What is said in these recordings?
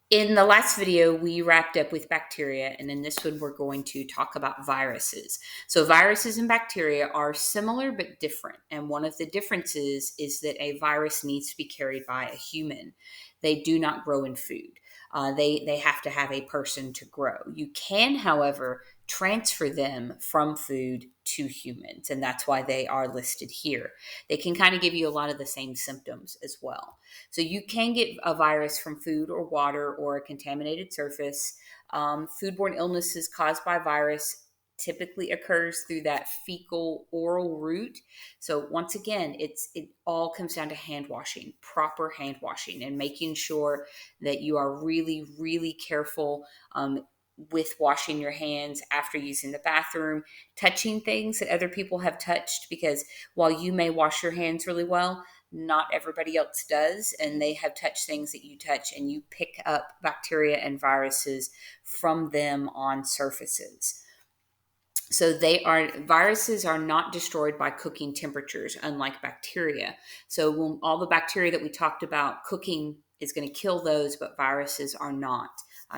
In the last video, we wrapped up with bacteria, and in this one, we're going to talk about viruses. So, viruses and bacteria are similar but different. And one of the differences is that a virus needs to be carried by a human. They do not grow in food. They have to have a person to grow. You can, however, transfer them from food to humans, and that's why they are listed here. They can kind of give you a lot of the same symptoms as well. So you can get a virus from food or water or a contaminated surface. Foodborne illnesses caused by virus typically occurs through that fecal oral route. So once again, it all comes down to hand washing, proper hand washing, and making sure that you are really, really careful. With washing your hands after using the bathroom, touching things that other people have touched, because while you may wash your hands really well, not everybody else does, and they have touched things that you touch, and you pick up bacteria and viruses from them on surfaces. So viruses are not destroyed by cooking temperatures, unlike bacteria. So when all the bacteria that we talked about, cooking is going to kill those, but viruses are not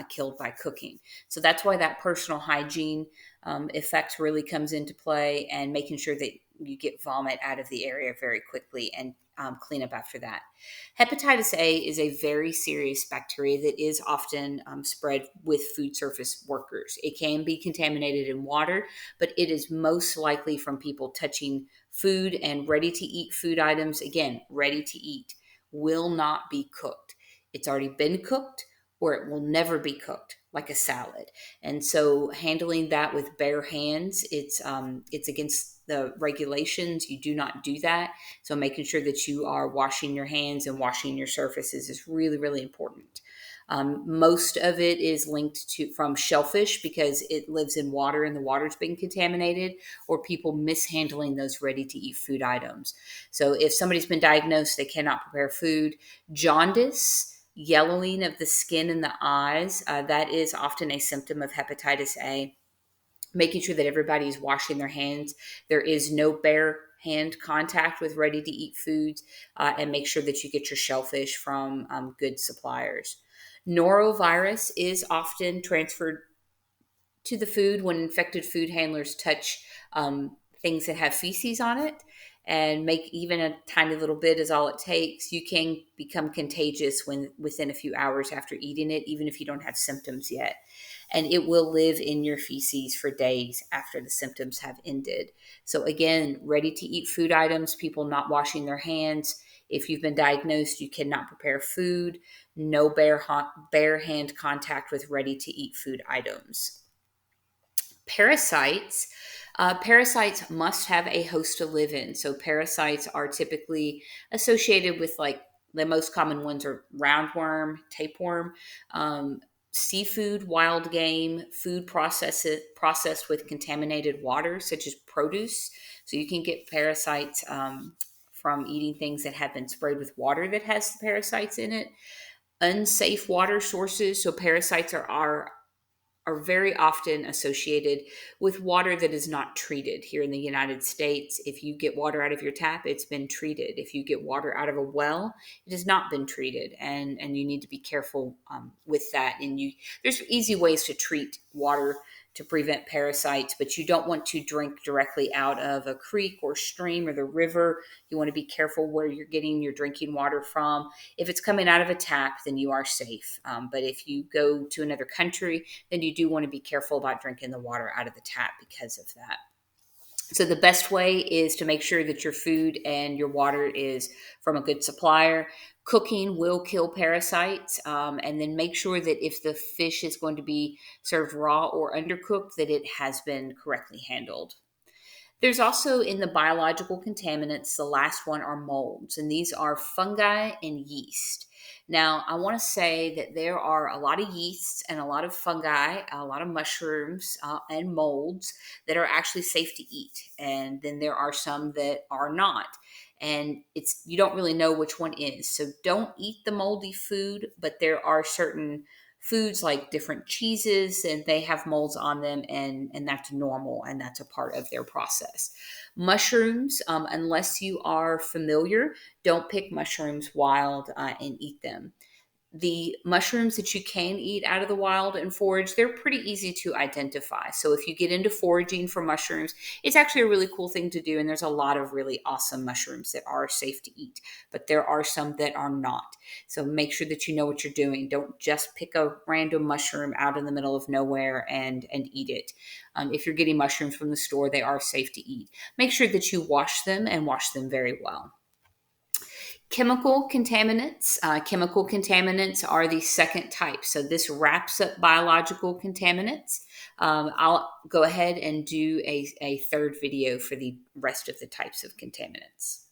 killed by cooking. So that's why that personal hygiene effect really comes into play, and making sure that you get vomit out of the area very quickly and clean up after that. Hepatitis A is a very serious bacteria that is often spread with food surface workers. It can be contaminated in water, but it is most likely from people touching food and ready to eat food items. Again, ready to eat will not be cooked. It's already been cooked, or it will never be cooked, like a salad. And so handling that with bare hands, it's against the regulations. You do not do that. So making sure that you are washing your hands and washing your surfaces is really, really important. Most of it is linked to from shellfish, because it lives in water and the water's been contaminated, or people mishandling those ready to eat food items. So if somebody's been diagnosed, they cannot prepare food. Jaundice, yellowing of the skin and the eyes, that is often a symptom of hepatitis A. Making sure that everybody is washing their hands. There is no bare hand contact with ready to eat foods, and make sure that you get your shellfish from good suppliers. Norovirus is often transferred to the food when infected food handlers touch things that have feces on it, and make even a tiny little bit is all it takes. You can become contagious when within a few hours after eating it, even if you don't have symptoms yet. And it will live in your feces for days after the symptoms have ended. So again, ready to eat food items, people not washing their hands. If you've been diagnosed, you cannot prepare food. No bare hand contact with ready to eat food items. Parasites must have a host to live in. So parasites are typically associated with, like, the most common ones are roundworm, tapeworm, seafood, wild game, food processed with contaminated water, such as produce. So you can get parasites from eating things that have been sprayed with water that has the parasites in it. Unsafe water sources. So parasites are very often associated with water that is not treated. Here in the United States, if you get water out of your tap, it's been treated. If you get water out of a well, it has not been treated, and you need to be careful with that. And there's easy ways to treat water to prevent parasites, but you don't want to drink directly out of a creek or stream or the river. You want to be careful where you're getting your drinking water from. If it's coming out of a tap, then you are safe. But if you go to another country, then you do want to be careful about drinking the water out of the tap because of that. So the best way is to make sure that your food and your water is from a good supplier. Cooking will kill parasites, and then make sure that if the fish is going to be served raw or undercooked, that it has been correctly handled. There's also, in the biological contaminants, the last one are molds, and these are fungi and yeast. Now, I want to say that there are a lot of yeasts and a lot of fungi, a lot of mushrooms and molds that are actually safe to eat, and then there are some that are not. And you don't really know which one is. So don't eat the moldy food, but there are certain foods like different cheeses, and they have molds on them, and that's normal, and that's a part of their process. Mushrooms, unless you are familiar, don't pick mushrooms wild and eat them. The mushrooms that you can eat out of the wild and forage, they're pretty easy to identify. So if you get into foraging for mushrooms, it's actually a really cool thing to do. And there's a lot of really awesome mushrooms that are safe to eat, but there are some that are not. So make sure that you know what you're doing. Don't just pick a random mushroom out in the middle of nowhere and eat it. If you're getting mushrooms from the store, they are safe to eat. Make sure that you wash them and wash them very well. Chemical contaminants. Chemical contaminants are the second type. So this wraps up biological contaminants. I'll go ahead and do a third video for the rest of the types of contaminants.